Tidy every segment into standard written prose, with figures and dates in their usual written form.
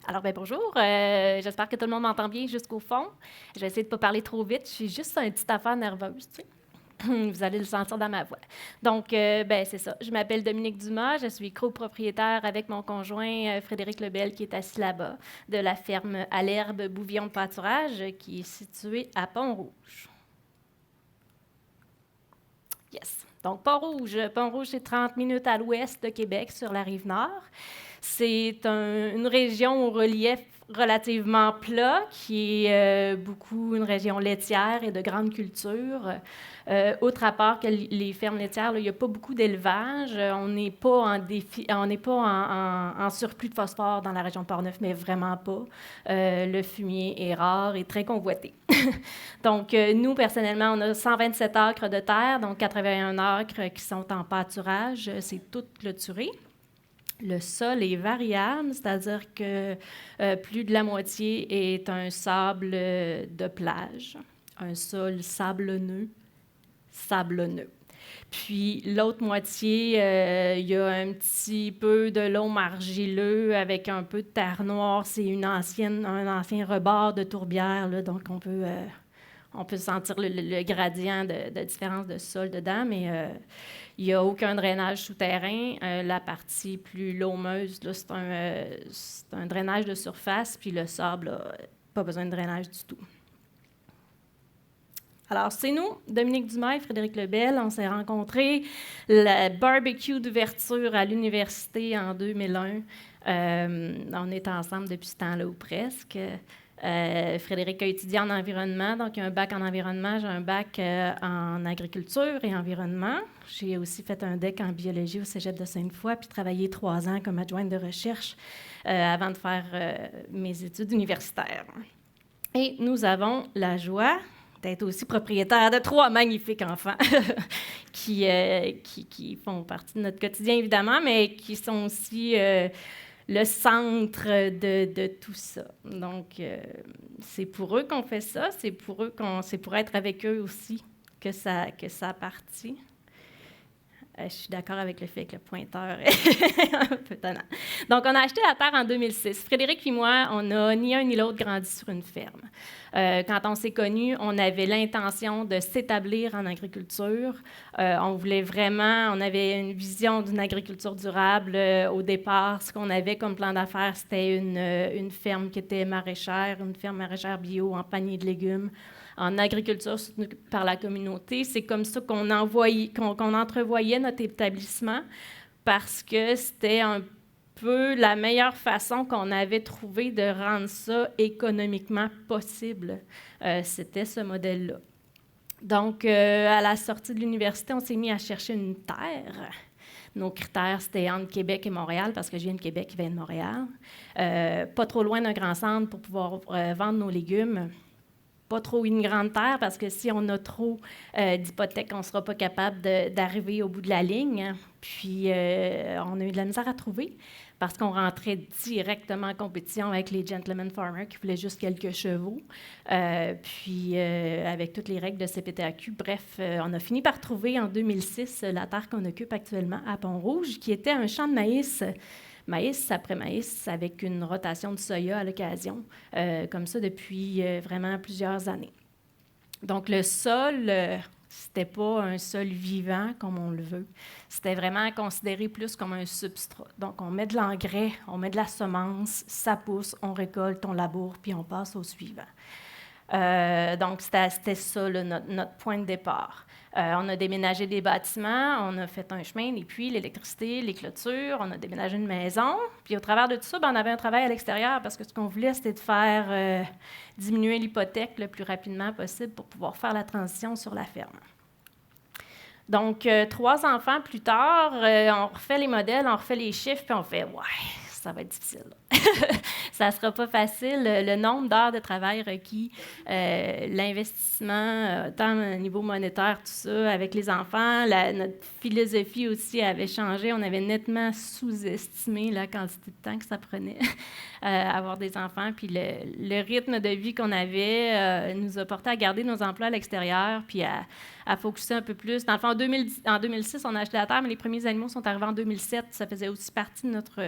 Alors, bonjour. J'espère que tout le monde m'entend bien jusqu'au fond. Je vais essayer de ne pas parler trop vite. Je suis juste une petite affaire nerveuse, tu sais. Vous allez le sentir dans ma voix. Donc, c'est ça. Je m'appelle Dominique Dumas. Je suis copropriétaire avec mon conjoint Frédéric Lebel, qui est assis là-bas, de la ferme à l'herbe Bouvillon de Pâturage, qui est située à Pont-Rouge. Yes. Donc, Pont-Rouge. Pont-Rouge, c'est 30 minutes à l'ouest de Québec, sur la rive nord. C'est une région au relief relativement plat, qui est beaucoup une région laitière et de grande culture. Outre à part que les fermes laitières, là, il n'y a pas beaucoup d'élevage. On n'est pas en surplus de phosphore dans la région de Portneuf, mais vraiment pas. Le fumier est rare et très convoité. Donc, nous, personnellement, on a 127 acres de terre, donc 81 acres qui sont en pâturage. C'est tout clôturé. Le sol est variable, c'est-à-dire que plus de la moitié est un sable de plage, un sol sablonneux. Puis l'autre moitié, il y a un petit peu de loam argileux avec un peu de terre noire. C'est un ancien rebord de tourbière, là, donc on peut sentir le gradient de différence de sol dedans, mais il n'y a aucun drainage souterrain. La partie plus laumeuse, là, c'est un drainage de surface, puis le sable, là, pas besoin de drainage du tout. Alors, c'est nous, Dominique Dumas et Frédéric Lebel. On s'est rencontrés le barbecue d'ouverture à l'université en 2001. On est ensemble depuis ce temps-là ou presque. Frédéric a étudié en environnement, donc il a un bac en environnement. J'ai un bac en agriculture et environnement. J'ai aussi fait un DEC en biologie au Cégep de Sainte-Foy, puis travaillé 3 ans comme adjointe de recherche avant de faire mes études universitaires. Et nous avons la joie d'être aussi propriétaire de 3 magnifiques enfants qui font partie de notre quotidien, évidemment, mais qui sont aussi le centre de tout ça. Donc, c'est pour eux qu'on fait ça, c'est pour être avec eux aussi que ça partit. Je suis d'accord avec le fait que le pointeur est un peu tannant. Donc, on a acheté la terre en 2006. Frédéric et moi, on n'a ni un ni l'autre grandi sur une ferme. Quand on s'est connus, on avait l'intention de s'établir en agriculture. On avait une vision d'une agriculture durable. Au départ, ce qu'on avait comme plan d'affaires, c'était une ferme qui était maraîchère, une ferme maraîchère bio en panier de légumes, en agriculture soutenue par la communauté. C'est comme ça qu'on entrevoyait notre établissement parce que c'était un peu la meilleure façon qu'on avait trouvé de rendre ça économiquement possible. C'était ce modèle-là. Donc, à la sortie de l'université, on s'est mis à chercher une terre. Nos critères, c'était entre Québec et Montréal, parce que je viens de Québec, je viens de Montréal. Pas trop loin d'un grand centre pour pouvoir vendre nos légumes. Pas trop une grande terre, parce que si on a trop d'hypothèques, on ne sera pas capable d'arriver au bout de la ligne. Puis, on a eu de la misère à trouver, parce qu'on rentrait directement en compétition avec les gentleman farmers qui voulaient juste quelques chevaux. Puis, avec toutes les règles de CPTAQ, bref, on a fini par trouver en 2006 la terre qu'on occupe actuellement à Pont-Rouge, qui était un champ de maïs après maïs, avec une rotation de soya à l'occasion, comme ça depuis vraiment plusieurs années. Donc, le sol, c'était pas un sol vivant comme on le veut. C'était vraiment considéré plus comme un substrat. Donc, on met de l'engrais, on met de la semence, ça pousse, on récolte, on laboure, puis on passe au suivant. Donc, c'était ça, là, notre point de départ. On a déménagé des bâtiments, on a fait un chemin, les puits, l'électricité, les clôtures, on a déménagé une maison. Puis au travers de tout ça, on avait un travail à l'extérieur parce que ce qu'on voulait, c'était de faire diminuer l'hypothèque le plus rapidement possible pour pouvoir faire la transition sur la ferme. Donc, 3 enfants plus tard, on refait les modèles, on refait les chiffres, puis on fait « ouais, ça va être difficile. » Ça ne sera pas facile. Le nombre d'heures de travail requis, l'investissement, tant au niveau monétaire, tout ça, avec les enfants, notre philosophie aussi avait changé. On avait nettement sous-estimé la quantité de temps que ça prenait avoir des enfants. Puis le rythme de vie qu'on avait nous a porté à garder nos emplois à l'extérieur, puis à focuser un peu plus. Dans le fond, en 2006, on a acheté la terre, mais les premiers animaux sont arrivés en 2007. Ça faisait aussi partie de notre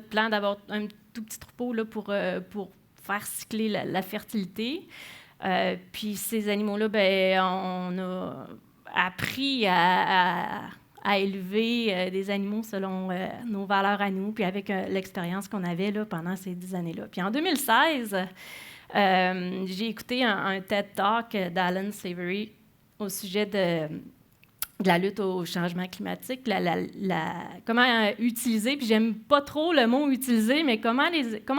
plan d'avoir un tout petit troupeau là, pour faire cycler la fertilité. Puis ces animaux-là, ben, on a appris à élever des animaux selon nos valeurs à nous, puis avec l'expérience qu'on avait là, pendant ces 10 années-là. Puis en 2016, j'ai écouté un TED Talk d'Alan Savory au sujet de la lutte au changement climatique, comment utiliser, puis j'aime pas trop le mot « utiliser », mais comment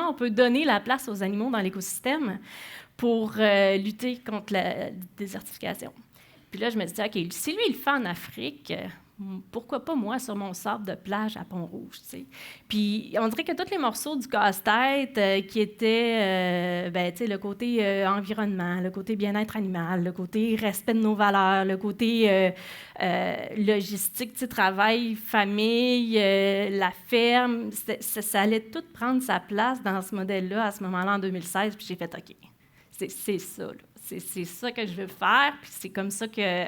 on peut donner la place aux animaux dans l'écosystème pour lutter contre la désertification. Puis là, je me disais, OK, si lui, il le fait en Afrique, pourquoi pas moi sur mon sable de plage à Pont-Rouge, tu sais? Puis on dirait que tous les morceaux du casse-tête qui étaient, tu sais, le côté environnement, le côté bien-être animal, le côté respect de nos valeurs, le côté logistique, tu sais, travail, famille, la ferme, ça allait tout prendre sa place dans ce modèle-là à ce moment-là en 2016, puis j'ai fait, OK, c'est ça, là. C'est ça que je veux faire, puis c'est comme ça que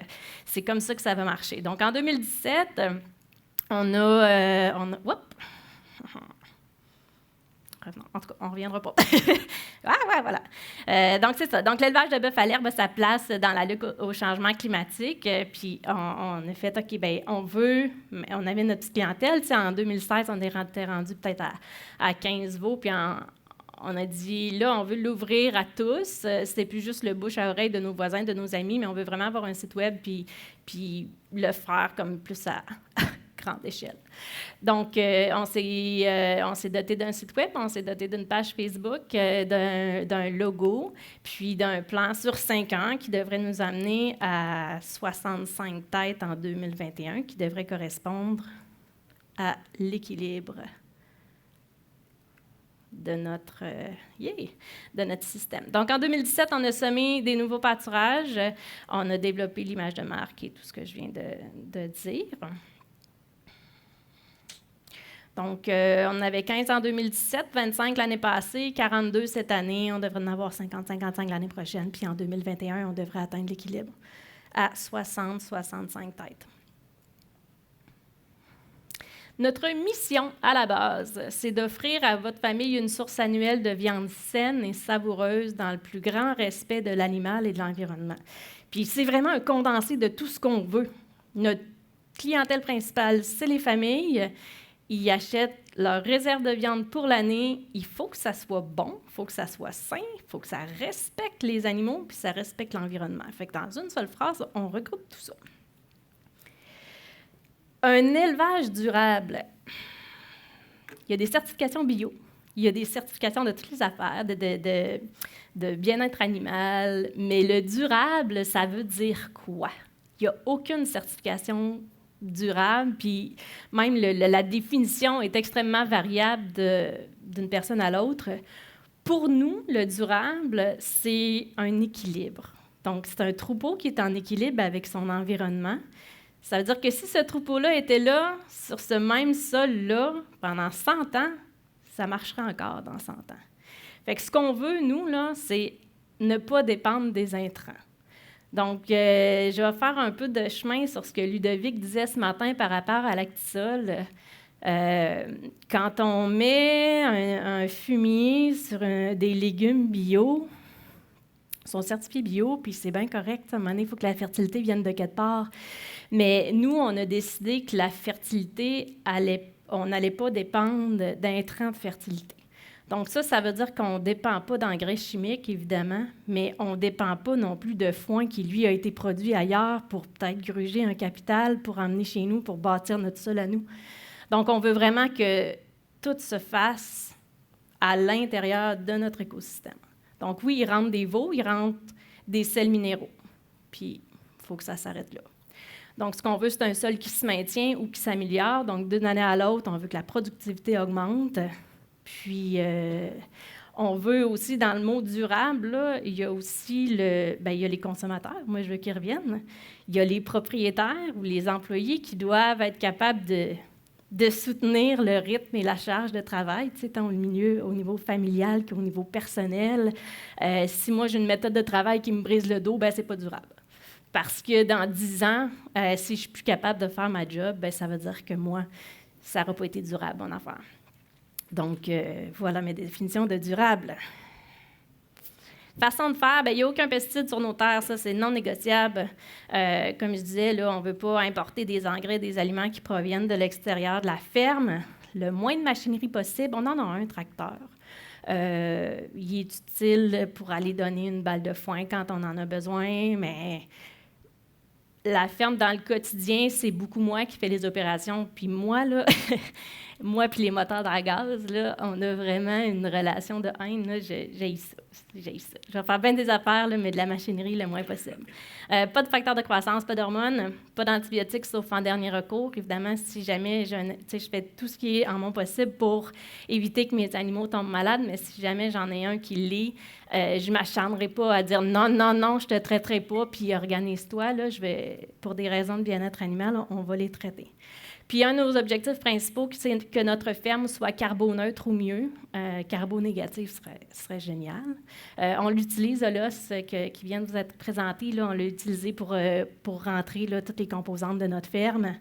ça va marcher. Donc, en 2017, on a en tout cas, on ne reviendra pas. Voilà. Donc, c'est ça. Donc, l'élevage de bœuf à l'herbe a sa place dans la lutte au changement climatique. Puis, on a fait, OK, bien, on avait notre petite clientèle. Tu sais, en 2016, on était rendu peut-être à 15 veaux, puis on a dit, là, on veut l'ouvrir à tous. C'était plus juste le bouche à oreille de nos voisins, de nos amis, mais on veut vraiment avoir un site web puis le faire comme plus à grande échelle. Donc, on s'est doté d'un site web, on s'est doté d'une page Facebook, d'un logo, puis d'un plan sur 5 ans qui devrait nous amener à 65 têtes en 2021, qui devrait correspondre à l'équilibre de notre système. Donc, en 2017, on a semé des nouveaux pâturages. On a développé l'image de marque et tout ce que je viens de dire. Donc, on avait 15 en 2017, 25 l'année passée, 42 cette année. On devrait en avoir 50-55 l'année prochaine. Puis en 2021, on devrait atteindre l'équilibre à 60-65 têtes. Notre mission, à la base, c'est d'offrir à votre famille une source annuelle de viande saine et savoureuse dans le plus grand respect de l'animal et de l'environnement. Puis c'est vraiment un condensé de tout ce qu'on veut. Notre clientèle principale, c'est les familles. Ils achètent leur réserve de viande pour l'année. Il faut que ça soit bon, il faut que ça soit sain, il faut que ça respecte les animaux, puis ça respecte l'environnement. Fait que dans une seule phrase, on regroupe tout ça. Un élevage durable. Il y a des certifications bio, il y a des certifications de toutes les affaires, de bien-être animal, mais le durable, ça veut dire quoi? Il n'y a aucune certification durable, puis même la définition est extrêmement variable d'une personne à l'autre. Pour nous, le durable, c'est un équilibre. Donc, c'est un troupeau qui est en équilibre avec son environnement. Ça veut dire que si ce troupeau-là était là, sur ce même sol-là, pendant 100 ans, ça marcherait encore dans 100 ans. Fait que ce qu'on veut, nous, là, c'est ne pas dépendre des intrants. Donc, je vais faire un peu de chemin sur ce que Ludovic disait ce matin par rapport à l'actisol. Quand on met un fumier sur des légumes bio, ils sont certifiés bio, puis c'est bien correct. À un moment donné, il faut que la fertilité vienne de quelque part. Mais nous, on a décidé que la fertilité, on n'allait pas dépendre d'intrants de fertilité. Donc ça veut dire qu'on ne dépend pas d'engrais chimiques, évidemment, mais on ne dépend pas non plus de foin qui, lui, a été produit ailleurs pour peut-être gruger un capital, pour emmener chez nous, pour bâtir notre sol à nous. Donc, on veut vraiment que tout se fasse à l'intérieur de notre écosystème. Donc oui, il rentre des veaux, il rentre des sels minéraux. Puis, il faut que ça s'arrête là. Donc, ce qu'on veut, c'est un sol qui se maintient ou qui s'améliore. Donc, d'une année à l'autre, on veut que la productivité augmente. Puis, on veut aussi, dans le mot durable, là, il y a aussi il y a les consommateurs, moi, je veux qu'ils reviennent. Il y a les propriétaires ou les employés qui doivent être capables de soutenir le rythme et la charge de travail, tu sais, tant au niveau familial qu'au niveau personnel. Si moi, j'ai une méthode de travail qui me brise le dos, bien, c'est pas durable. Parce que dans 10 ans, si je ne suis plus capable de faire ma job, bien, ça veut dire que moi, ça n'aura pas été durable, mon affaire. Donc, voilà mes définitions de durable. Façon de faire, il n'y a aucun pesticide sur nos terres, ça c'est non négociable. Comme je disais, là, on ne veut pas importer des engrais, des aliments qui proviennent de l'extérieur de la ferme. Le moins de machinerie possible. On en a un tracteur. Il est utile pour aller donner une balle de foin quand on en a besoin, mais la ferme, dans le quotidien, c'est beaucoup moi qui fais les opérations. Puis moi, là, moi puis les moteurs à gaz, là, on a vraiment une relation de haine. Là, j'ai ça. Je vais faire bien des affaires, là, mais de la machinerie le moins possible. Pas de facteur de croissance, pas d'hormones, pas d'antibiotiques, sauf en dernier recours. Évidemment, si jamais je fais tout ce qui est en mon possible pour éviter que mes animaux tombent malades, mais si jamais j'en ai un qui l'est, je ne m'acharnerai pas à dire non, non, non, je ne te traiterai pas, puis organise-toi. Là, pour des raisons de bien-être animal, on va les traiter. Puis un de nos objectifs principaux, c'est que notre ferme soit carboneutre ou mieux. Carbonégatif serait génial. On l'utilise, l'os qui vient de vous être présenté, là, on l'a utilisé pour rentrer là, toutes les composantes de notre ferme.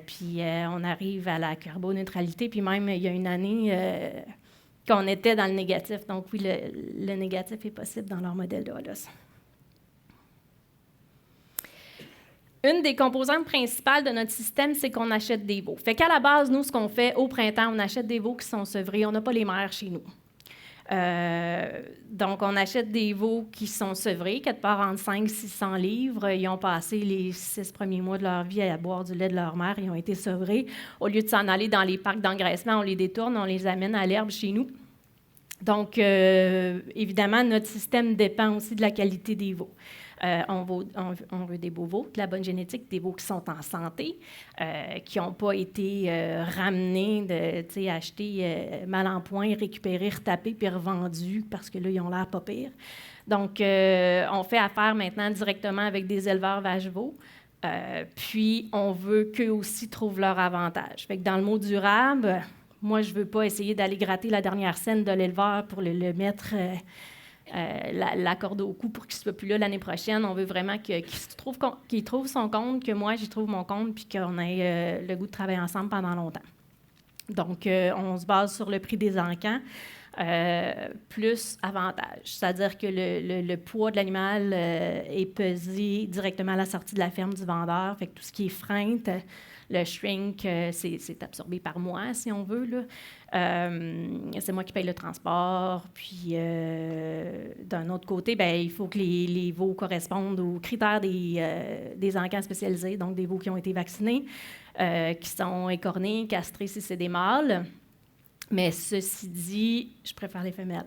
Puis on arrive à la carboneutralité. Puis même, il y a une année qu'on était dans le négatif. Donc oui, le négatif est possible dans leur modèle de l'os. Une des composantes principales de notre système, c'est qu'on achète des veaux. Fait qu'à la base, nous, ce qu'on fait au printemps, on achète des veaux qui sont sevrés. On n'a pas les mères chez nous. Donc, on achète des veaux qui sont sevrés, quelque part entre 500 et 600 livres. Ils ont passé les 6 premiers mois de leur vie à boire du lait de leur mère. Ils ont été sevrés. Au lieu de s'en aller dans les parcs d'engraissement, on les détourne, on les amène à l'herbe chez nous. Donc, évidemment, notre système dépend aussi de la qualité des veaux. On veut des beaux veaux, de la bonne génétique, des veaux qui sont en santé, qui n'ont pas été ramenés, achetés mal en point, récupérés, retapés, puis revendus, parce que là, ils ont l'air pas pire. Donc, on fait affaire maintenant directement avec des éleveurs vaches-veaux. Puis, on veut qu'eux aussi trouvent leur avantage. Fait que dans le mot durable, moi, je ne veux pas essayer d'aller gratter la dernière scène de l'éleveur pour le mettre... la corde au cou pour qu'il ne soit plus là l'année prochaine. On veut vraiment qu'il trouve son compte, que moi, j'y trouve mon compte, puis qu'on ait le goût de travailler ensemble pendant longtemps. Donc, on se base sur le prix des encans, plus avantage. C'est-à-dire que le poids de l'animal est pesé directement à la sortie de la ferme du vendeur. Fait que tout ce qui est freinte, le shrink, c'est absorbé par moi, si on veut, là. C'est moi qui paye le transport. Puis, d'un autre côté, il faut que les veaux correspondent aux critères des encans spécialisés, donc des veaux qui ont été vaccinés, qui sont écornés, castrés si c'est des mâles. Mais ceci dit, je préfère les femelles.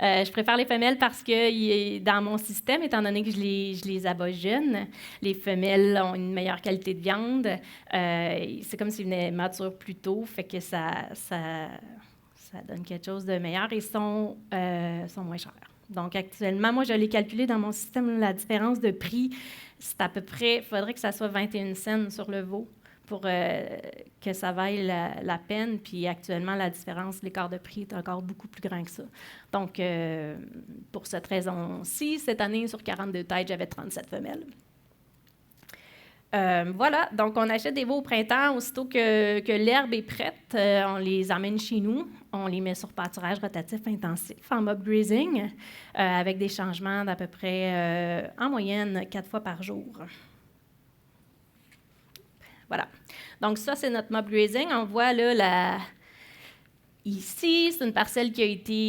Je préfère les femelles parce que dans mon système, étant donné que je les abats jeunes, les femelles ont une meilleure qualité de viande. C'est comme s'ils venaient matures plus tôt, fait que ça donne quelque chose de meilleur et sont moins chers. Donc actuellement, moi, je l'ai calculé dans mon système, la différence de prix, c'est à peu près, il faudrait que ça soit 21 cents sur le veau pour que ça vaille la peine. Puis actuellement, la différence, l'écart de prix est encore beaucoup plus grand que ça. Donc, pour cette raison-ci, cette année, sur 42 têtes, j'avais 37 femelles. Voilà, donc on achète des veaux au printemps. Aussitôt que l'herbe est prête, on les amène chez nous. On les met sur pâturage rotatif intensif, en mob grazing, avec des changements d'à peu près, en moyenne, 4 fois par jour. Voilà. Donc, ça, c'est notre mob grazing. On voit là, ici, c'est une parcelle qui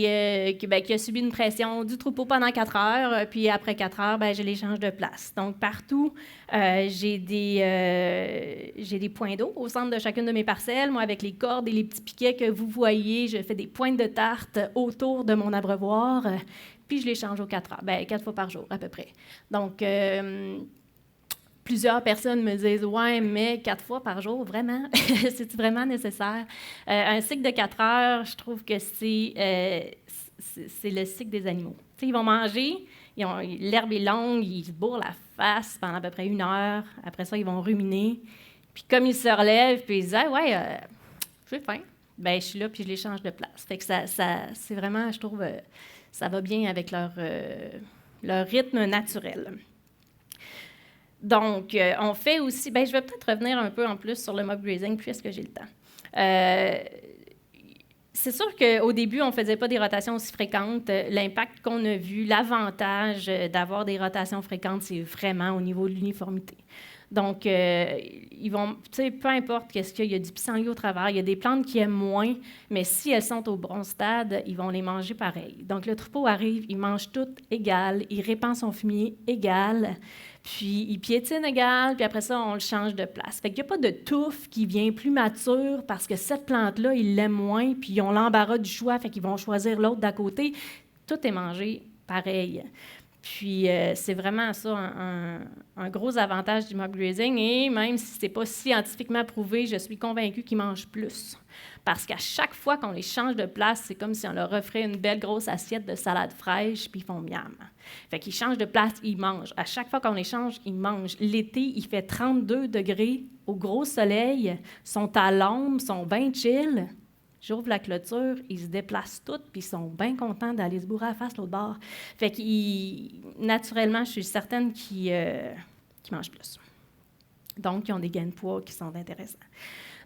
a subi une pression du troupeau pendant 4 heures. Puis, après 4 heures, je les change de place. Donc, partout, j'ai des points d'eau au centre de chacune de mes parcelles. Moi, avec les cordes et les petits piquets que vous voyez, je fais des pointes de tarte autour de mon abreuvoir. Puis, je les change aux 4 heures. 4 fois par jour, à peu près. Donc, plusieurs personnes me disent « Ouais, mais 4 fois par jour, vraiment? C'est vraiment nécessaire? » Un cycle de 4 heures, je trouve que c'est le cycle des animaux. T'sais, ils vont manger, l'herbe est longue, ils se bourrent la face pendant à peu près 1 heure. Après ça, ils vont ruminer. Puis comme ils se relèvent, puis ils disent « Ouais, j'ai faim. » Je suis là, puis je les change de place. Fait que c'est vraiment, je trouve, ça va bien avec leur rythme naturel. Donc, on fait aussi... je vais peut-être revenir un peu en plus sur le mob grazing, puisque j'ai le temps. C'est sûr qu'au début, on ne faisait pas des rotations aussi fréquentes. L'impact qu'on a vu, l'avantage d'avoir des rotations fréquentes, c'est vraiment au niveau de l'uniformité. Donc, ils vont, peu importe qu'est-ce qu'il y a du pissenlit au travers, il y a des plantes qui aiment moins, mais si elles sont au bon stade, ils vont les manger pareil. Donc, le troupeau arrive, il mange tout égal, il répand son fumier égal, puis il piétine égal, puis après ça, on le change de place. Fait qu'il n'y a pas de touffe qui vient plus mature parce que cette plante-là, ils l'aiment moins, puis ils ont l'embarras du choix, fait qu'ils vont choisir l'autre d'à côté. Tout est mangé pareil. Puis, c'est vraiment ça un gros avantage du mob grazing. Et même si ce n'est pas scientifiquement prouvé, je suis convaincue qu'ils mangent plus. Parce qu'à chaque fois qu'on les change de place, c'est comme si on leur offrait une belle grosse assiette de salade fraîche, puis ils font miam. Fait qu'ils changent de place, ils mangent. À chaque fois qu'on les change, ils mangent. L'été, il fait 32 degrés au gros soleil, sont à l'ombre, sont bien chill. J'ouvre la clôture, ils se déplacent tous, puis ils sont bien contents d'aller se bourrer à la face l'autre bord. Fait que, naturellement, je suis certaine qu'ils mangent plus. Donc, ils ont des gains de poids qui sont intéressants.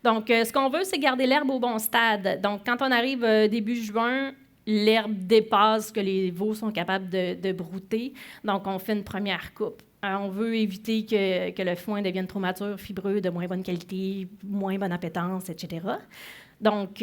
Donc, ce qu'on veut, c'est garder l'herbe au bon stade. Donc, quand on arrive début juin, l'herbe dépasse ce que les veaux sont capables de brouter. Donc, on fait une première coupe. On veut éviter que le foin devienne trop mature, fibreux, de moins bonne qualité, moins bonne appétence, etc. Donc,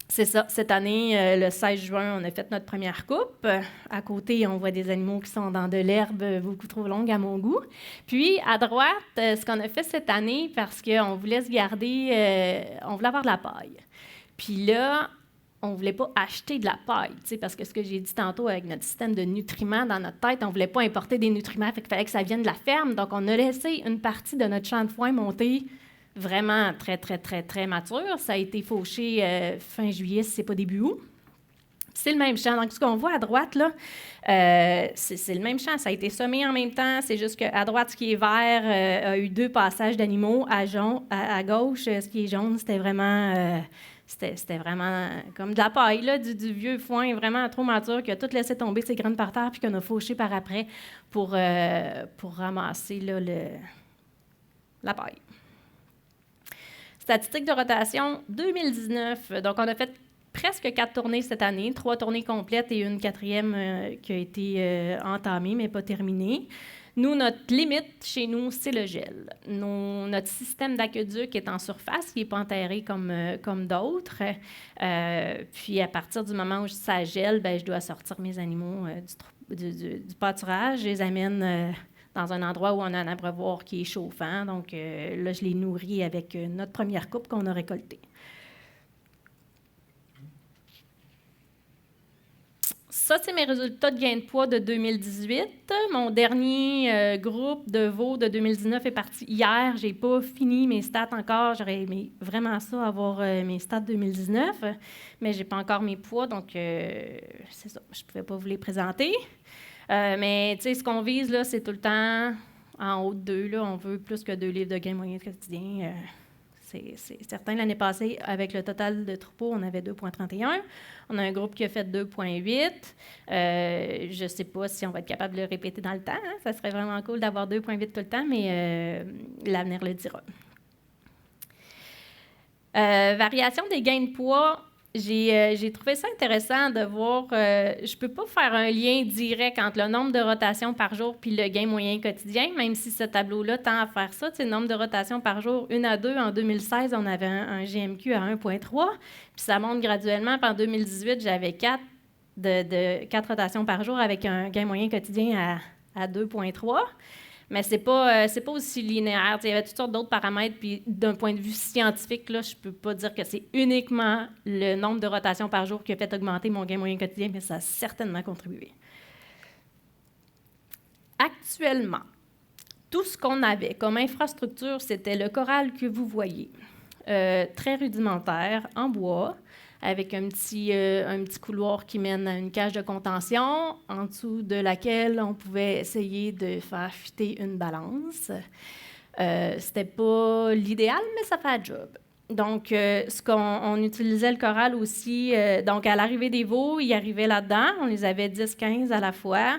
c'est ça. Cette année, le 16 juin, on a fait notre première coupe. À côté, on voit des animaux qui sont dans de l'herbe beaucoup trop longue à mon goût. Puis, à droite, ce qu'on a fait cette année, parce qu'on voulait se garder, on voulait avoir de la paille. Puis là, on ne voulait pas acheter de la paille, parce que ce que j'ai dit tantôt avec notre système de nutriments dans notre tête, on ne voulait pas importer des nutriments, fait qu'il fallait que ça vienne de la ferme. Donc, on a laissé une partie de notre champ de foin monter vraiment très, très, très, très mature. Ça a été fauché fin juillet, si ce n'est pas début août. C'est le même champ. Donc, ce qu'on voit à droite, là, c'est le même champ. Ça a été semé en même temps. C'est juste qu'à droite, ce qui est vert a eu 2 passages d'animaux. À gauche, ce qui est jaune, c'était vraiment comme de la paille, là, du vieux foin vraiment trop mature qui a tout laissé tomber ses graines par terre puis qu'on a fauché par après pour ramasser là, la paille. Statistique de rotation 2019. Donc, on a fait presque 4 tournées cette année, 3 tournées complètes et une 4e qui a été entamée, mais pas terminée. Nous, notre limite chez nous, c'est le gel. Notre système d'aqueduc est en surface, il n'est pas enterré comme d'autres. Puis, à partir du moment où ça gèle, je dois sortir mes animaux du pâturage. Je les amène dans un endroit où on a un abreuvoir qui est chauffant. Donc, là, je les nourris avec notre première coupe qu'on a récoltée. Ça, c'est mes résultats de gain de poids de 2018. Mon dernier groupe de veaux de 2019 est parti hier. Je n'ai pas fini mes stats encore. J'aurais aimé vraiment ça, avoir mes stats 2019, mais je n'ai pas encore mes poids, donc c'est ça. Je ne pouvais pas vous les présenter. Mais tu sais, ce qu'on vise, là, c'est tout le temps en haut de 2. Là, on veut plus que 2 livres de gain moyen quotidien. C'est certain. L'année passée, avec le total de troupeaux, on avait 2,31. On a un groupe qui a fait 2,8. Je ne sais pas si on va être capable de le répéter dans le temps. Hein? Ça serait vraiment cool d'avoir 2,8 tout le temps, mais l'avenir le dira. Variation des gains de poids. J'ai trouvé ça intéressant de voir, je ne peux pas faire un lien direct entre le nombre de rotations par jour puis le gain moyen quotidien, même si ce tableau-là tend à faire ça. Le nombre de rotations par jour, 1 à 2. En 2016, on avait un GMQ à 1,3, puis ça monte graduellement. Puis en 2018, j'avais 4 rotations par jour avec un gain moyen quotidien à 2,3. Mais c'est pas aussi linéaire. Il y avait toutes sortes d'autres paramètres. Puis d'un point de vue scientifique, là, je ne peux pas dire que c'est uniquement le nombre de rotations par jour qui a fait augmenter mon gain moyen quotidien, mais ça a certainement contribué. Actuellement, tout ce qu'on avait comme infrastructure, c'était le corral que vous voyez. Très rudimentaire, en bois, avec un petit couloir qui mène à une cage de contention, en dessous de laquelle on pouvait essayer de faire fitter une balance. C'était pas l'idéal, mais ça fait le job. Donc, on utilisait le corral aussi. Donc, à l'arrivée des veaux, ils arrivaient là-dedans. On les avait 10-15 à la fois.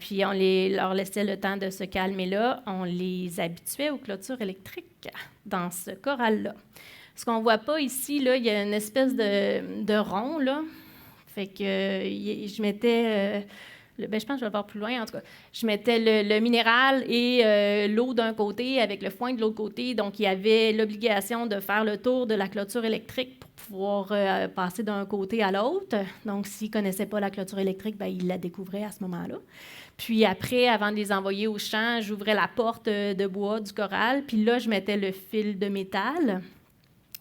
Puis on leur laissait le temps de se calmer là. On les habituait aux clôtures électriques dans ce corral-là. Ce qu'on ne voit pas ici, là, il y a une espèce de rond, là. Fait que je mettais... je pense que je vais le voir plus loin, en tout cas. Je mettais le minéral et l'eau d'un côté avec le foin de l'autre côté. Donc, il y avait l'obligation de faire le tour de la clôture électrique pour pouvoir passer d'un côté à l'autre. Donc, s'ils ne connaissaient pas la clôture électrique, bien, ils la découvraient à ce moment-là. Puis après, avant de les envoyer au champ, j'ouvrais la porte de bois du corral. Puis là, je mettais le fil de métal.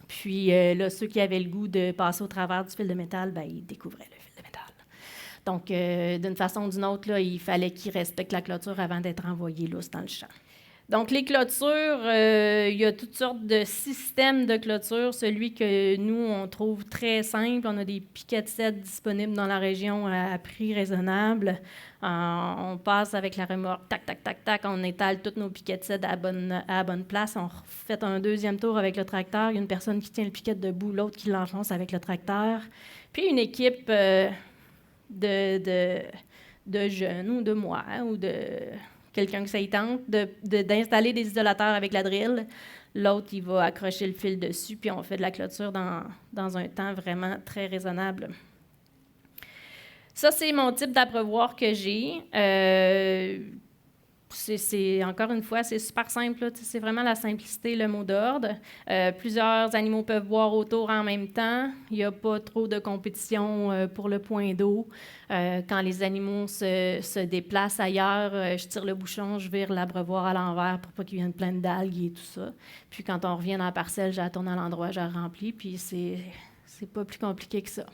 Puis là, ceux qui avaient le goût de passer au travers du fil de métal, bien, ils découvraient le fil de métal. Donc, d'une façon ou d'une autre, là, il fallait qu'ils respectent la clôture avant d'être envoyés lousse dans le champ. Donc, les clôtures, il y a toutes sortes de systèmes de clôture. Celui que nous, on trouve très simple, on a des piquets de sets disponibles dans la région à prix raisonnable. On passe avec la remorque, tac, tac, tac, tac, on étale tous nos piquets de sets à la bonne place. On fait un deuxième tour avec le tracteur. Il y a une personne qui tient le piquet debout, l'autre qui l'enfonce avec le tracteur. Puis une équipe de jeunes ou de moi ou de quelqu'un que ça y tente, d'installer des isolateurs avec la drill. L'autre, il va accrocher le fil dessus, puis on fait de la clôture dans un temps vraiment très raisonnable. Ça, c'est mon type d'abreuvoir que j'ai. Encore une fois, c'est super simple. Là. C'est vraiment la simplicité, le mot d'ordre. Plusieurs animaux peuvent boire autour en même temps. Il n'y a pas trop de compétition pour le point d'eau. Quand les animaux se déplacent ailleurs, je tire le bouchon, je vire l'abreuvoir à l'envers pour pas qu'il vienne plein d'algues et tout ça. Puis quand on revient dans la parcelle, je la tourne à l'endroit, je la remplis. Puis c'est pas plus compliqué que ça.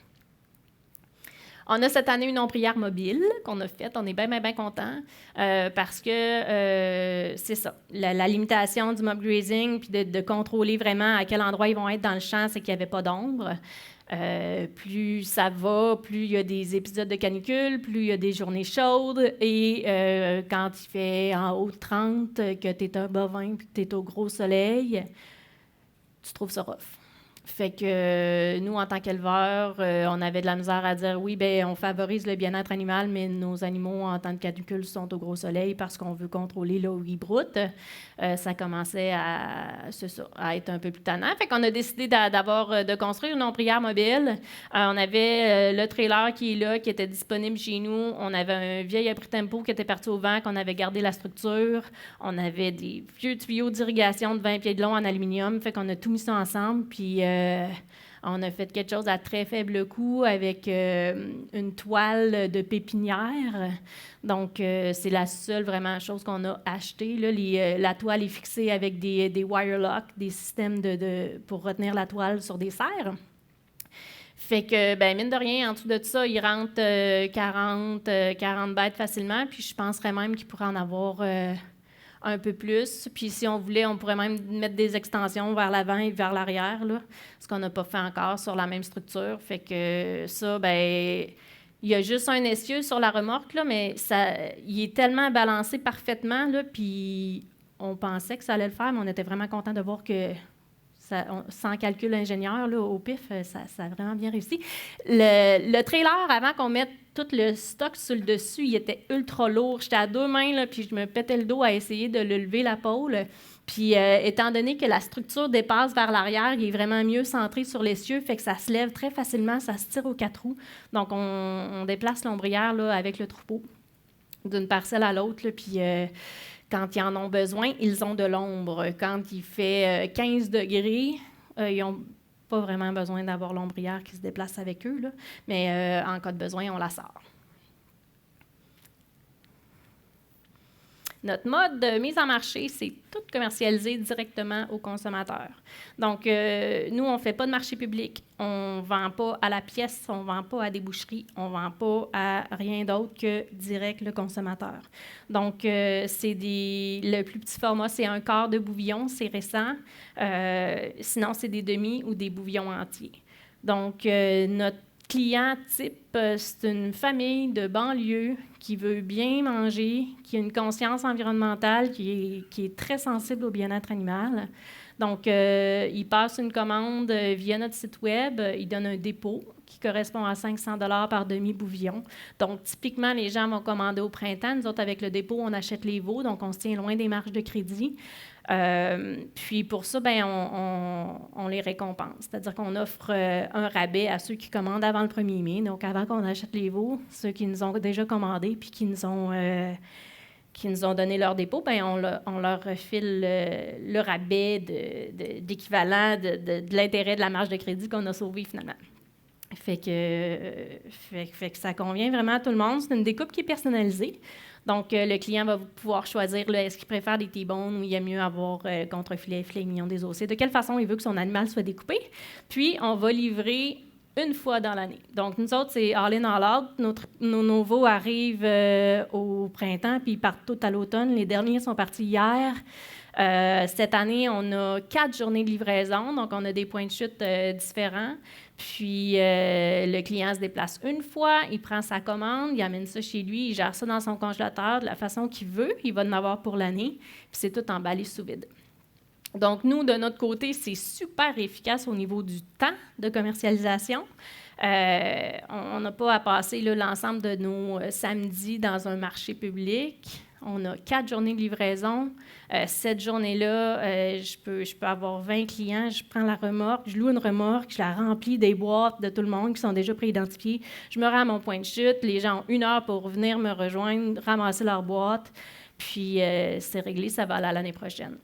On a cette année une ombrière mobile qu'on a faite. On est bien, bien, bien contents parce que c'est ça. La limitation du mob grazing puis de contrôler vraiment à quel endroit ils vont être dans le champ, c'est qu'il n'y avait pas d'ombre. Plus ça va, plus il y a des épisodes de canicule, plus il y a des journées chaudes. Et quand il fait en haut de 30, que tu es un bovin puis que tu es au gros soleil, tu trouves ça rough. Fait que nous, en tant qu'éleveurs, on avait de la misère à dire oui, bien, on favorise le bien-être animal, mais nos animaux en temps de canicule sont au gros soleil parce qu'on veut contrôler là où ils broutent. Ça commençait à être un peu plus tannant. Fait qu'on a décidé de construire une ombrière mobile. On avait le trailer qui est là, qui était disponible chez nous. On avait un vieil abri tempo qui était parti au vent, qu'on avait gardé la structure. On avait des vieux tuyaux d'irrigation de 20 pieds de long en aluminium. Fait qu'on a tout mis ça ensemble, puis on a fait quelque chose à très faible coût avec une toile de pépinière. Donc, c'est la seule vraiment chose qu'on a achetée. Là. La toile est fixée avec des wire locks, des systèmes pour retenir la toile sur des serres. Fait que, ben mine de rien, en dessous de ça, il rentre 40 bêtes facilement. Puis je penserais même qu'il pourrait en avoir un peu plus. Puis si on voulait, on pourrait même mettre des extensions vers l'avant et vers l'arrière, là, ce qu'on n'a pas fait encore sur la même structure. Fait que ça, ben il y a juste un essieu sur la remorque, là, mais il est tellement balancé parfaitement, là, puis on pensait que ça allait le faire, mais on était vraiment content de voir que sans calcul ingénieur, là, au pif, ça a vraiment bien réussi. Le trailer, avant qu'on mette tout le stock sur le dessus, il était ultra lourd. J'étais à 2 mains, là, puis je me pétais le dos à essayer de le lever la pôle. Puis, étant donné que la structure dépasse vers l'arrière, il est vraiment mieux centré sur l'essieu, fait que ça se lève très facilement, ça se tire aux 4 roues. Donc, on déplace l'ombrière là, avec le troupeau d'une parcelle à l'autre, là, puis quand ils en ont besoin, ils ont de l'ombre. Quand il fait 15 degrés, ils n'ont pas vraiment besoin d'avoir l'ombrière qui se déplace avec eux, là, mais en cas de besoin, on la sort. Notre mode de mise en marché, c'est tout commercialisé directement aux consommateurs. Donc, nous, on ne fait pas de marché public. On ne vend pas à la pièce, on ne vend pas à des boucheries, on ne vend pas à rien d'autre que direct le consommateur. Donc, le plus petit format, c'est un quart de bouvillon, c'est récent. Sinon, c'est des demi ou des bouvillons entiers. Donc, notre client type, c'est une famille de banlieue qui veut bien manger, qui a une conscience environnementale, qui est très sensible au bien-être animal. Donc, ils passent une commande via notre site web, ils donnent un dépôt qui correspond à 500 $ par demi-bouvillon. Donc, typiquement, les gens vont commander au printemps. Nous autres, avec le dépôt, on achète les veaux, donc on se tient loin des marges de crédit. Puis pour ça, ben, on les récompense. C'est-à-dire qu'on offre un rabais à ceux qui commandent avant le 1er mai. Donc, avant qu'on achète les veaux, ceux qui nous ont déjà commandé puis qui nous ont donné leur dépôt, ben, on leur refile le rabais d'équivalent de l'intérêt de la marge de crédit qu'on a sauvé finalement. Fait que ça convient vraiment à tout le monde. C'est une découpe qui est personnalisée. Donc, le client va pouvoir choisir est-ce qu'il préfère des T-bones ou il aime mieux avoir contrefilet, filet mignon des ossets, de quelle façon il veut que son animal soit découpé. Puis, on va livrer une fois dans l'année. Donc, nous autres, c'est all in, all out. Nos veaux arrivent au printemps, puis ils partent tout à l'automne. Les derniers sont partis hier. Cette année, on a 4 journées de livraison, donc on a des points de chute différents. Puis, le client se déplace une fois, il prend sa commande, il amène ça chez lui, il gère ça dans son congélateur de la façon qu'il veut. Il va en avoir pour l'année, puis c'est tout emballé sous vide. Donc, nous, de notre côté, c'est super efficace au niveau du temps de commercialisation. On n'a pas à passer l'ensemble de nos samedis dans un marché public. On a 4 journées de livraison. Cette journée-là, je peux avoir 20 clients. Je prends la remorque, je loue une remorque, je la remplis des boîtes de tout le monde qui sont déjà préidentifiées. Je me rends à mon point de chute. Les gens ont 1 heure pour venir me rejoindre, ramasser leur boîte. Puis, c'est réglé, ça va aller à l'année prochaine.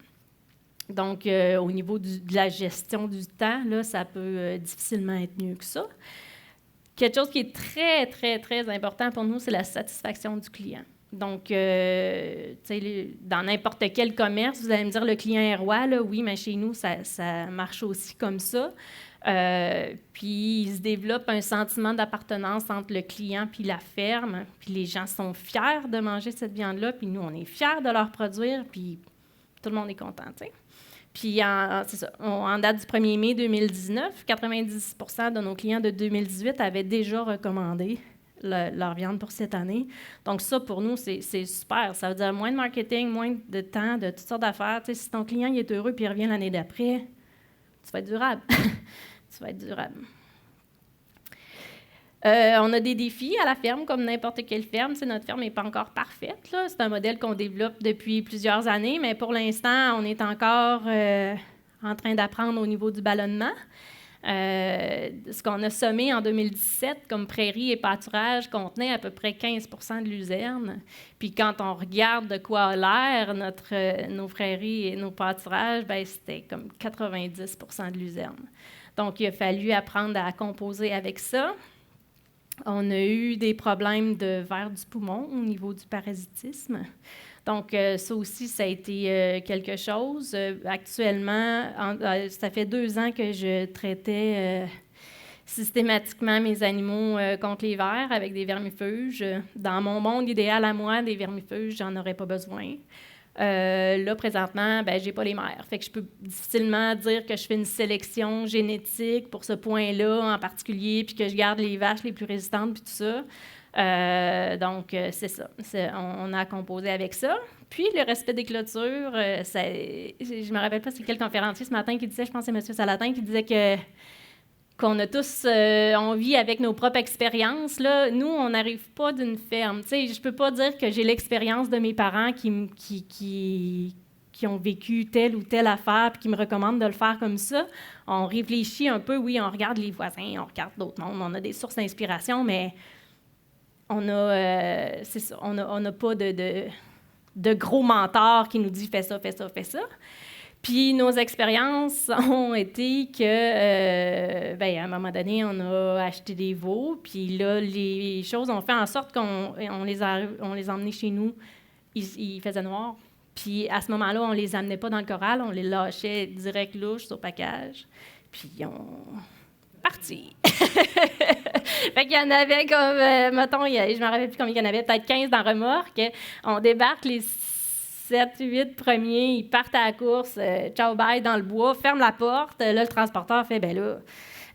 Donc, au niveau de la gestion du temps, là, ça peut difficilement être mieux que ça. Quelque chose qui est très, très, très important pour nous, c'est la satisfaction du client. Donc, dans n'importe quel commerce, vous allez me dire le client est roi, là, oui, mais chez nous, ça marche aussi comme ça. Puis, il se développe un sentiment d'appartenance entre le client puis la ferme. Puis, les gens sont fiers de manger cette viande-là, puis nous, on est fiers de leur produire, puis tout le monde est content, tu sais. Puis, c'est ça, en date du 1er mai 2019, 90% de nos clients de 2018 avaient déjà recommandé leur viande pour cette année. Donc, ça, pour nous, c'est super. Ça veut dire moins de marketing, moins de temps, de toutes sortes d'affaires. Tu sais, si ton client il est heureux puis il revient l'année d'après, tu vas être durable. Tu vas être durable. On a des défis à la ferme, comme n'importe quelle ferme. Tu sais, notre ferme n'est pas encore parfaite, là. C'est un modèle qu'on développe depuis plusieurs années, mais pour l'instant, on est encore en train d'apprendre au niveau du ballonnement. Ce qu'on a semé en 2017 comme prairies et pâturage contenait à peu près 15 % de luzerne. Puis quand on regarde de quoi a l'air nos prairies et nos pâturages, bien, c'était comme 90 % de luzerne. Donc, il a fallu apprendre à composer avec ça. On a eu des problèmes de vers du poumon au niveau du parasitisme. Donc, ça aussi, ça a été quelque chose. Actuellement, ça fait 2 ans que je traitais systématiquement mes animaux contre les vers avec des vermifuges. Dans mon monde idéal à moi, des vermifuges, j'en aurais pas besoin. Là, présentement, ben, j'ai pas les mères. Fait que je peux difficilement dire que je fais une sélection génétique pour ce point-là en particulier, puis que je garde les vaches les plus résistantes, puis tout ça. Donc, c'est ça. On a composé avec ça. Puis, le respect des clôtures, je me rappelle pas c'est quel conférencier ce matin qui disait, je pense que c'est M. Salatin, qui disait qu'on a tous, on vit avec nos propres expériences. Là. Nous, on n'arrive pas d'une ferme. Tu sais, je peux pas dire que j'ai l'expérience de mes parents qui ont vécu telle ou telle affaire puis qui me recommandent de le faire comme ça. On réfléchit un peu, oui, on regarde les voisins, on regarde d'autres mondes, on a des sources d'inspiration, mais on n'a pas de gros mentors qui nous disent « fais ça, fais ça, fais ça ». Puis nos expériences ont été que, à un moment donné, on a acheté des veaux, puis là, les choses ont fait en sorte qu'on les a emmenés chez nous. Il faisait noir. Puis à ce moment-là, on les amenait pas dans le corral, on les lâchait direct louche sur package. Puis on parti. Fait qu'il y en avait comme, mettons, je me rappelle plus combien il y en avait, peut-être 15 dans la remorque. On débarque les 7, 8 premiers, ils partent à la course, ciao, bye, dans le bois, ferme la porte. Là, le transporteur fait, ben là,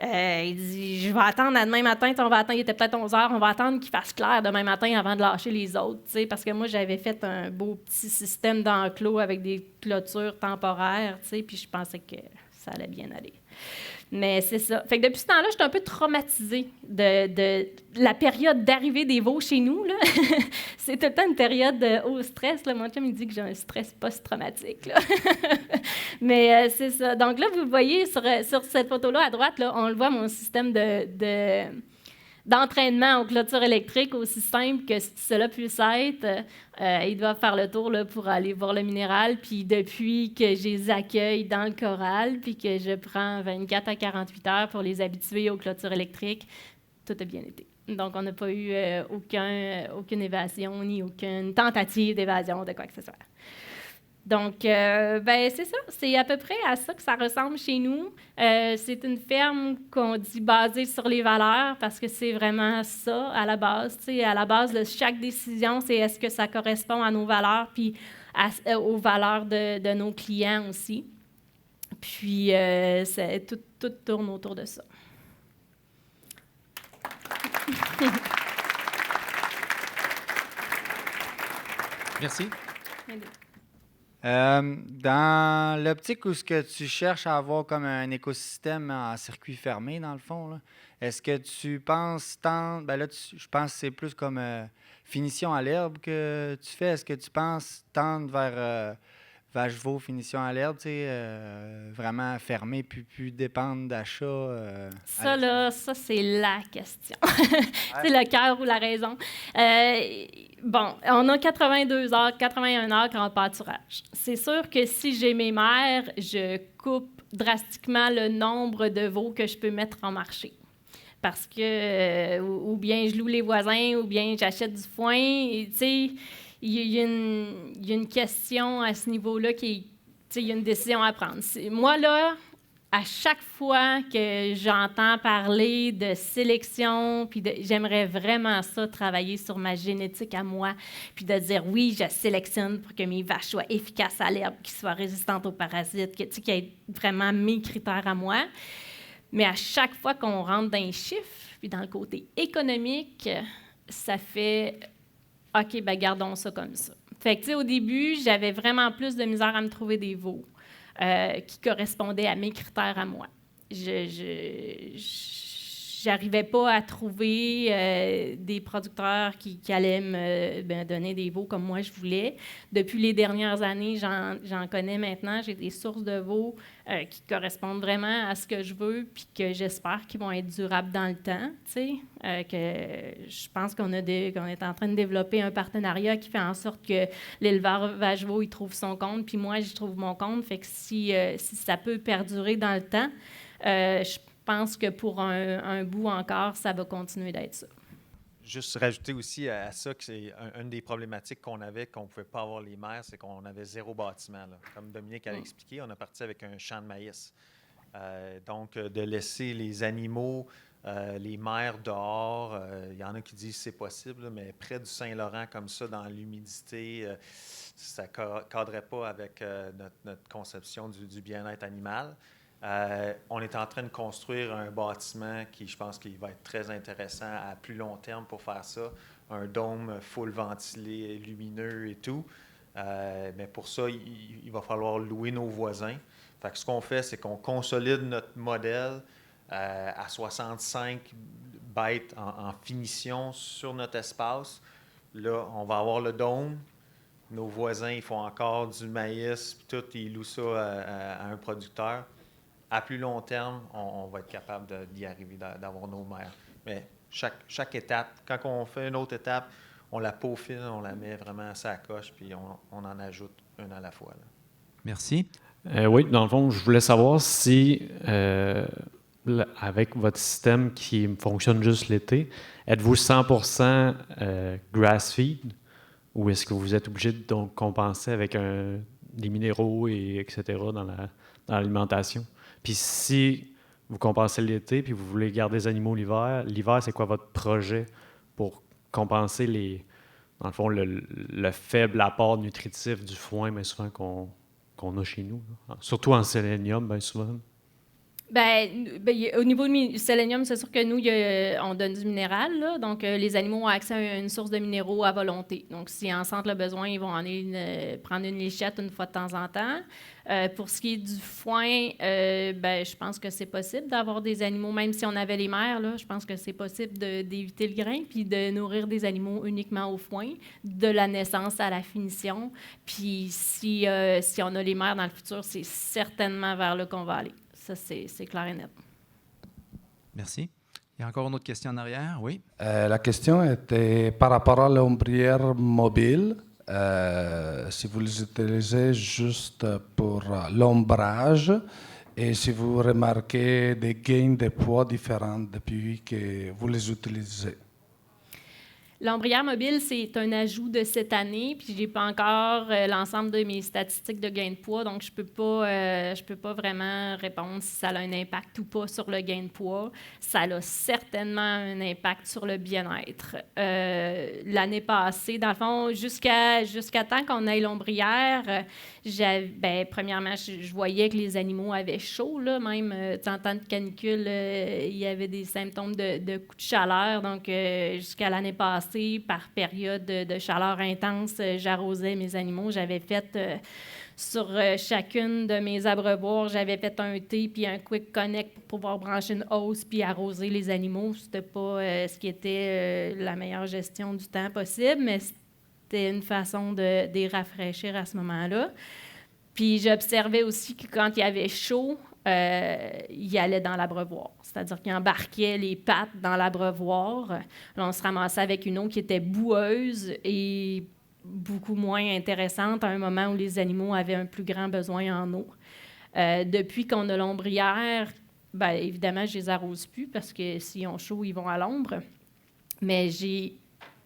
Il dit, je vais attendre à demain matin, il était peut-être 11 heures, on va attendre qu'il fasse clair demain matin avant de lâcher les autres, tu sais, parce que moi, j'avais fait un beau petit système d'enclos avec des clôtures temporaires, tu sais, puis je pensais que ça allait bien aller. Mais c'est ça. Fait que depuis ce temps-là, j'étais un peu traumatisée de la période d'arrivée des veaux chez nous, là. C'est tout le temps une période de haut stress, là. Mon chum, il dit que j'ai un stress post-traumatique, là. Mais c'est ça. Donc là, vous le voyez sur cette photo-là à droite, là, on le voit, mon système d'entraînement aux clôtures électriques, aussi simple que cela puisse être. Ils doivent faire le tour là, pour aller voir le minéral. Puis depuis que je les accueille dans le corral, puis que je prends 24 à 48 heures pour les habituer aux clôtures électriques, tout a bien été. Donc, on n'a pas eu aucune évasion ni aucune tentative d'évasion de quoi que ce soit. Donc, c'est ça. C'est à peu près à ça que ça ressemble chez nous. C'est une ferme qu'on dit basée sur les valeurs parce que c'est vraiment ça à la base. T'sais, à la base de chaque décision, c'est est-ce que ça correspond à nos valeurs puis aux valeurs de nos clients aussi. Puis, tout tourne autour de ça. Merci. Dans l'optique où ce que tu cherches à avoir comme un écosystème en circuit fermé, dans le fond, là, est-ce que tu penses tendre, là, je pense que c'est plus comme finition à l'herbe que tu fais. Est-ce que tu penses tendre vers vache-veau, finition à l'herbe, tu sais, vraiment fermé, puis plus dépendre d'achats? Ça, c'est la question. C'est le cœur ou la raison. On a 82 heures, 81 heures en pâturage. C'est sûr que si j'ai mes mères, je coupe drastiquement le nombre de veaux que je peux mettre en marché. Parce que, ou bien je loue les voisins, ou bien j'achète du foin. Tu sais, il y a une question à ce niveau-là il y a une décision à prendre. Moi, là, à chaque fois que j'entends parler de sélection, puis j'aimerais vraiment ça, travailler sur ma génétique à moi, puis de dire oui, je sélectionne pour que mes vaches soient efficaces à l'herbe, qu'ils soient résistantes aux parasites, qu'il y ait vraiment mes critères à moi. Mais à chaque fois qu'on rentre dans les chiffres, puis dans le côté économique, ça fait « OK, gardons ça comme ça ». Fait que, tu sais, au début, j'avais vraiment plus de misère à me trouver des veaux qui correspondaient à mes critères à moi. J'arrivais pas à trouver des producteurs qui allaient me donner des veaux comme moi je voulais. Depuis les dernières années, j'en connais maintenant. J'ai des sources de veaux qui correspondent vraiment à ce que je veux puis que j'espère qu'ils vont être durables dans le temps. Que je pense qu'on est en train de développer un partenariat qui fait en sorte que l'éleveur vache-veau, il trouve son compte puis moi, je trouve mon compte. Fait que si ça peut perdurer dans le temps, je pense que pour un bout encore, ça va continuer d'être ça. Juste rajouter aussi à ça que c'est une des problématiques qu'on avait, qu'on ne pouvait pas avoir les mères, c'est qu'on avait 0 bâtiment. Là. Comme Dominique a expliqué, on a parti avec un champ de maïs. Donc, de laisser les animaux, les mères dehors, il y en a qui disent que c'est possible, mais près du Saint-Laurent, comme ça, dans l'humidité, ça ne cadrait pas avec notre conception du bien-être animal. On est en train de construire un bâtiment qui, je pense, qu'il va être très intéressant à plus long terme pour faire ça. Un dôme full ventilé, lumineux et tout. Mais pour ça, il va falloir louer nos voisins. Fait que ce qu'on fait, c'est qu'on consolide notre modèle à 65 bêtes en finition sur notre espace. Là, on va avoir le dôme. Nos voisins, ils font encore du maïs, puis tout, ils louent ça à un producteur. À plus long terme, on va être capable d'y arriver, d'avoir nos mères. Mais chaque étape, quand on fait une autre étape, on la peaufine, on la met vraiment à sa coche, puis on en ajoute une à la fois. Là. Merci. Oui, dans le fond, je voulais savoir si, avec votre système qui fonctionne juste l'été, êtes-vous 100% grass-feed ou est-ce que vous êtes obligé de donc compenser avec des minéraux etc. dans l'alimentation? Puis si vous compensez l'été puis vous voulez garder des animaux l'hiver, c'est quoi votre projet pour compenser dans le fond, le faible apport nutritif du foin, mais souvent qu'on a chez nous, là. Surtout en sélénium, bien souvent. Au niveau du sélénium, c'est sûr que nous, on donne du minéral, là, donc les animaux ont accès à une source de minéraux à volonté. Donc, s'ils en sentent le besoin, ils vont aller prendre une lichette une fois de temps en temps. Pour ce qui est du foin, je pense que c'est possible d'avoir des animaux, même si on avait les mères, là, je pense que c'est possible d'éviter le grain puis de nourrir des animaux uniquement au foin, de la naissance à la finition. Puis si on a les mères dans le futur, c'est certainement vers là qu'on va aller. Ça, c'est clair et net. Merci. Il y a encore une autre question en arrière, oui? La question était par rapport à l'ombrière mobile. Si vous les utilisez juste pour l'ombrage et si vous remarquez des gains de poids différents depuis que vous les utilisez. L'ombrière mobile, c'est un ajout de cette année, puis j'ai pas encore l'ensemble de mes statistiques de gain de poids, donc je peux pas vraiment répondre si ça a un impact ou pas sur le gain de poids. Ça a certainement un impact sur le bien-être. L'année passée, dans le fond, jusqu'à temps qu'on ait l'ombrière, premièrement, je voyais que les animaux avaient chaud, là, même en temps de canicule, il y avait des symptômes de coup de chaleur, donc jusqu'à l'année passée, par période de chaleur intense, j'arrosais mes animaux. J'avais fait sur chacune de mes abreuvoirs, j'avais fait un thé puis un quick connect pour pouvoir brancher une hausse puis arroser les animaux. C'était pas ce qui était la meilleure gestion du temps possible, mais c'était une façon de les rafraîchir à ce moment-là. Puis j'observais aussi que quand il y avait chaud, il allait dans l'abreuvoir. C'est-à-dire qu'il embarquait les pattes dans l'abreuvoir. Là, on se ramassait avec une eau qui était boueuse et beaucoup moins intéressante à un moment où les animaux avaient un plus grand besoin en eau. Depuis qu'on a l'ombrière, évidemment, je les arrose plus parce que s'ils ont chaud, ils vont à l'ombre. Mais j'ai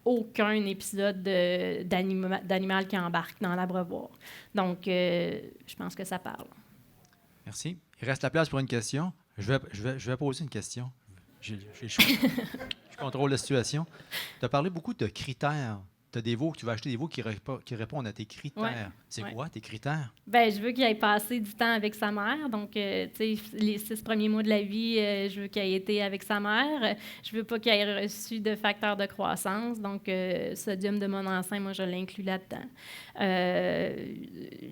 aucun épisode d'animal qui embarque dans l'abreuvoir. Donc, je pense que ça parle. Merci. Il reste la place pour une question. Je vais poser une question. Je contrôle la situation. Tu as parlé beaucoup de critères. Tu as des veaux, tu vas acheter des veaux qui répondent à tes critères. Ouais. C'est quoi tes critères? Je veux qu'il ait passé du temps avec sa mère. Donc, les 6 premiers mois de la vie, je veux qu'il ait été avec sa mère. Je veux pas qu'il ait reçu de facteurs de croissance. Donc, sodium de monoenceinte, moi, je l'inclus là-dedans.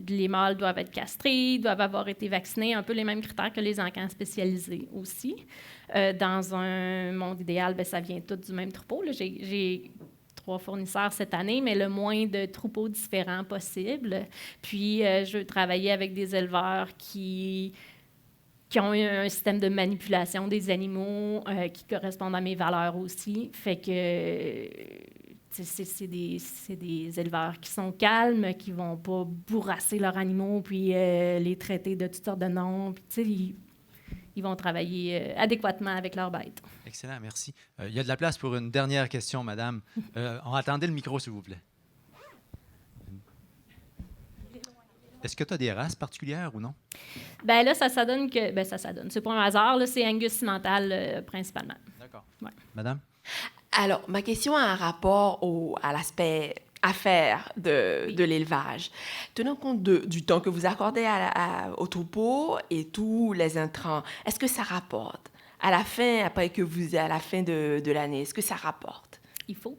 Les mâles doivent être castrés, doivent avoir été vaccinés, un peu les mêmes critères que les encans spécialisés aussi. Dans un monde idéal, ça vient tout du même troupeau. Là. J'ai 3 fournisseurs cette année, mais le moins de troupeaux différents possible. Puis, je veux travailler avec des éleveurs qui ont un système de manipulation des animaux qui correspondent à mes valeurs aussi. Fait que c'est des éleveurs qui sont calmes, qui ne vont pas bourrasser leurs animaux puis les traiter de toutes sortes de noms. Puis, ils vont travailler adéquatement avec leurs bêtes. Excellent, merci. Il y a de la place pour une dernière question, madame. On attendait le micro, s'il vous plaît. Est-ce que tu as des races particulières ou non? Là, ça donne que... ça donne. C'est pas un hasard, là, c'est Angus Cimental principalement. D'accord. Ouais. Madame? Alors, ma question a un rapport à l'aspect affaires de l'élevage. Tenant compte du temps que vous accordez au troupeau et tous les intrants, est-ce que ça rapporte? À la fin, après que vous êtes à la fin de l'année, est-ce que ça rapporte? Il faut.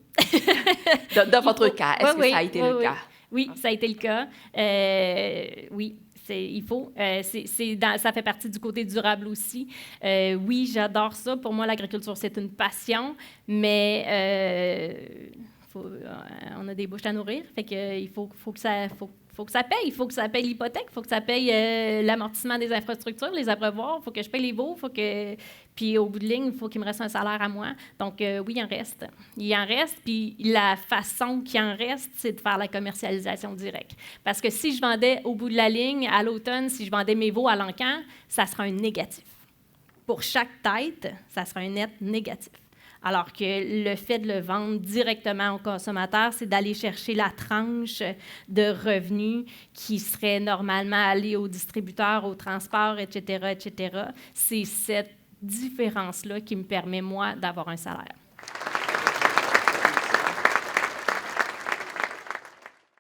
Dans votre cas, est-ce que ça a été le cas? Oui, ça a été le cas. Oui. Il faut. Ça fait partie du côté durable aussi. Oui, j'adore ça. Pour moi, l'agriculture, c'est une passion, mais on a des bouches à nourrir. Fait que il faut que ça paye. Il faut que ça paye l'hypothèque. Il faut que ça paye l'amortissement des infrastructures, les abreuvoirs. Il faut que je paye les veaux. Puis au bout de ligne, il faut qu'il me reste un salaire à moi. Donc, oui, il en reste. Il en reste. Puis la façon qu'il en reste, c'est de faire la commercialisation directe. Parce que si je vendais au bout de la ligne, à l'automne, si je vendais mes veaux à l'encan, ça sera un négatif. Pour chaque tête, ça sera un net négatif. Alors que le fait de le vendre directement au consommateur, c'est d'aller chercher la tranche de revenus qui serait normalement allée au distributeur, au transport, etc., etc. C'est cette différence-là qui me permet, moi, d'avoir un salaire.